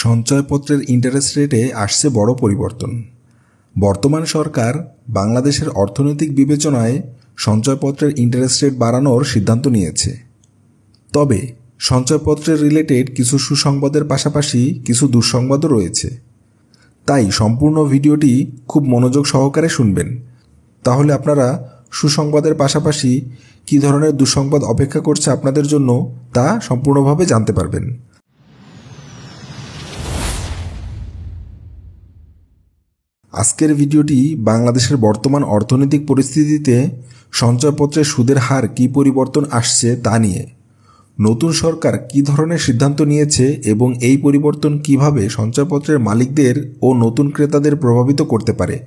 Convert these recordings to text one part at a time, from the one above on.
সঞ্চয়পত্রের interest রেটে আসছে বড় পরিবর্তন। বর্তমান সরকার বাংলাদেশের অর্থনৈতিক বিবেচনায় সঞ্চয়পত্রের ইন্টারেস্ট রেট বাড়ানোর সিদ্ধান্ত নিয়েছে। তবে সঞ্চয়পত্রের রিলেটেড কিছু সুসংবাদের পাশাপাশি কিছু দুঃসংবাদও রয়েছে। তাই সম্পূর্ণ ভিডিওটি খুব মনোযোগ সহকারে শুনবেন, তাহলে আপনারা সুসংবাদের পাশাপাশি কী ধরনের দুঃসংবাদ অপেক্ষা করছে আপনাদের জন্য তা সম্পূর্ণভাবে জানতে পারবেন। আজকের ভিডিওটি বাংলাদেশের বর্তমান অর্থনৈতিক পরিস্থিতিতে সঞ্চয়পত্রের সুদের হার কী পরিবর্তন আসছে তা নিয়ে। নতুন সরকার কী ধরনের সিদ্ধান্ত নিয়েছে এবং এই পরিবর্তন কিভাবে সঞ্চয়পত্রের মালিকদের ও নতুন ক্রেতাদের প্রভাবিত করতে পারে।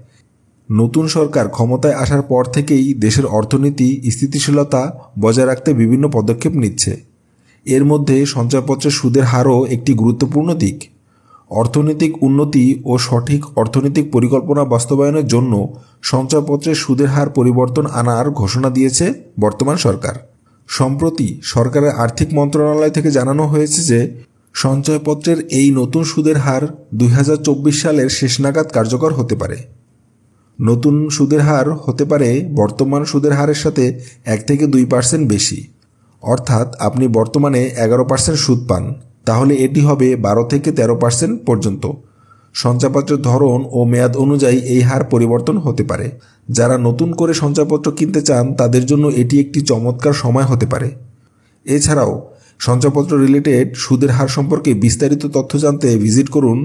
নতুন সরকার ক্ষমতায় আসার পর থেকেই দেশের অর্থনীতি স্থিতিশীলতা বজায় রাখতে বিভিন্ন পদক্ষেপ নিচ্ছে। এর মধ্যে সঞ্চয়পত্রের সুদের হারও একটি গুরুত্বপূর্ণ দিক। অর্থনৈতিক উন্নতি ও সঠিক অর্থনৈতিক পরিকল্পনা বাস্তবায়নের জন্য সঞ্চয়পত্রের সুদের হার পরিবর্তন আনার ঘোষণা দিয়েছে বর্তমান সরকার। সম্প্রতি সরকারের আর্থিক মন্ত্রণালয় থেকে জানানো হয়েছে যে সঞ্চয়পত্রের এই নতুন সুদের হার 2024 সালের শেষ নাগাদ কার্যকর হতে পারে। নতুন সুদের হার হতে পারে বর্তমান সুদের হারের সাথে 1 থেকে 2% বেশি। অর্থাৎ আপনি বর্তমানে 11% সুদ পান, তাহলে এটি হবে 12 থেকে 13% পর্যন্ত। সঞ্চয়পত্রের ধরন ও মেয়াদ অনুযায়ী এই হার পরিবর্তন হতে পারে। যারা নতুন করে সঞ্চয়পত্র কিনতে চান তাদের জন্য এটি একটি চমৎকার সময় হতে পারে। এছাড়াও সঞ্চয়পত্র রিলেটেড সুদের হার সম্পর্কে বিস্তারিত তথ্য জানতে ভিজিট করুন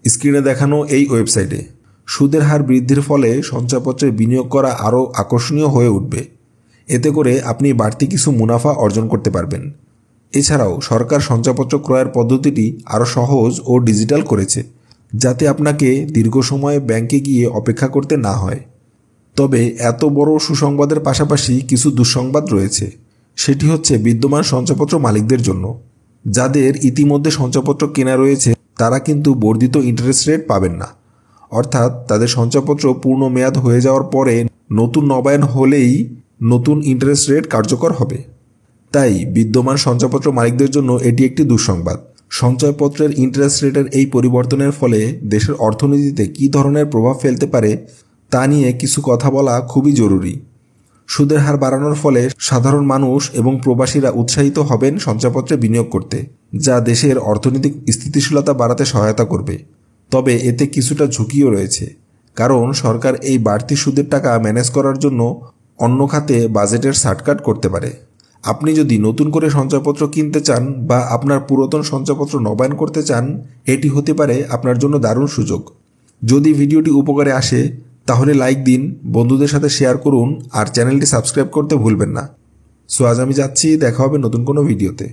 স্ক্রিনে দেখানো এই ওয়েবসাইটে। সুদের হার বৃদ্ধির ফলে সঞ্চয়পত্রে বিনিয়োগ করা আরও আকর্ষণীয় হয়ে উঠবে। এতে করে আপনি বাড়তি কিছু মুনাফা অর্জন করতে পারবেন। এছাড়াও সরকার সঞ্চয়পত্র ক্রয়ের পদ্ধতিটি আরও সহজ ও ডিজিটাল করেছে, যাতে আপনাকে দীর্ঘ সময় ব্যাংকে গিয়ে অপেক্ষা করতে না হয়। তবে এত বড় সুসংবাদের পাশাপাশি কিছু দুঃসংবাদ রয়েছে। সেটি হচ্ছে বিদ্যমান সঞ্চয়পত্র মালিকদের জন্য। যাদের ইতিমধ্যে সঞ্চয়পত্র কেনা রয়েছে তারা কিন্তু বর্ধিত ইন্টারেস্ট রেট পাবেন না। অর্থাৎ তাদের সঞ্চয়পত্র পূর্ণ মেয়াদ হয়ে যাওয়ার পরে নতুন নবায়ন হলেই নতুন ইন্টারেস্ট রেট কার্যকর হবে। তাই বিদ্যমান সঞ্চয়পত্র মালিকদের জন্য এটি একটি দুঃসংবাদ। সঞ্চয়পত্রের ইন্টারেস্ট রেটের এই পরিবর্তনের ফলে দেশের অর্থনীতিতে কী ধরনের প্রভাব ফেলতে পারে তা নিয়ে কিছু কথা বলা খুবই জরুরি। সুদের হার বাড়ানোর ফলে সাধারণ মানুষ এবং প্রবাসীরা উৎসাহিত হবেন সঞ্চয়পত্রে বিনিয়োগ করতে, যা দেশের অর্থনৈতিক স্থিতিশীলতা বাড়াতে সহায়তা করবে। তবে এতে কিছুটা ঝুঁকিও রয়েছে, কারণ সরকার এই বাড়তি সুদের টাকা ম্যানেজ করার জন্য অন্য খাতে বাজেটের শার্টকাট করতে পারে। আপনি যদি নতুন করে সঞ্চয়পত্র কিনতে চান বা আপনার পুরাতন সঞ্চয়পত্র নবায়ন করতে চান, এটি হতে পারে আপনার জন্য দারুণ সুযোগ। যদি ভিডিওটি উপকারে আসে তাহলে লাইক দিন, বন্ধুদের সাথে শেয়ার করুন আর চ্যানেলটি সাবস্ক্রাইব করতে ভুলবেন না। সো আজ আমি যাচ্ছি, দেখা হবে নতুন কোনো ভিডিওতে।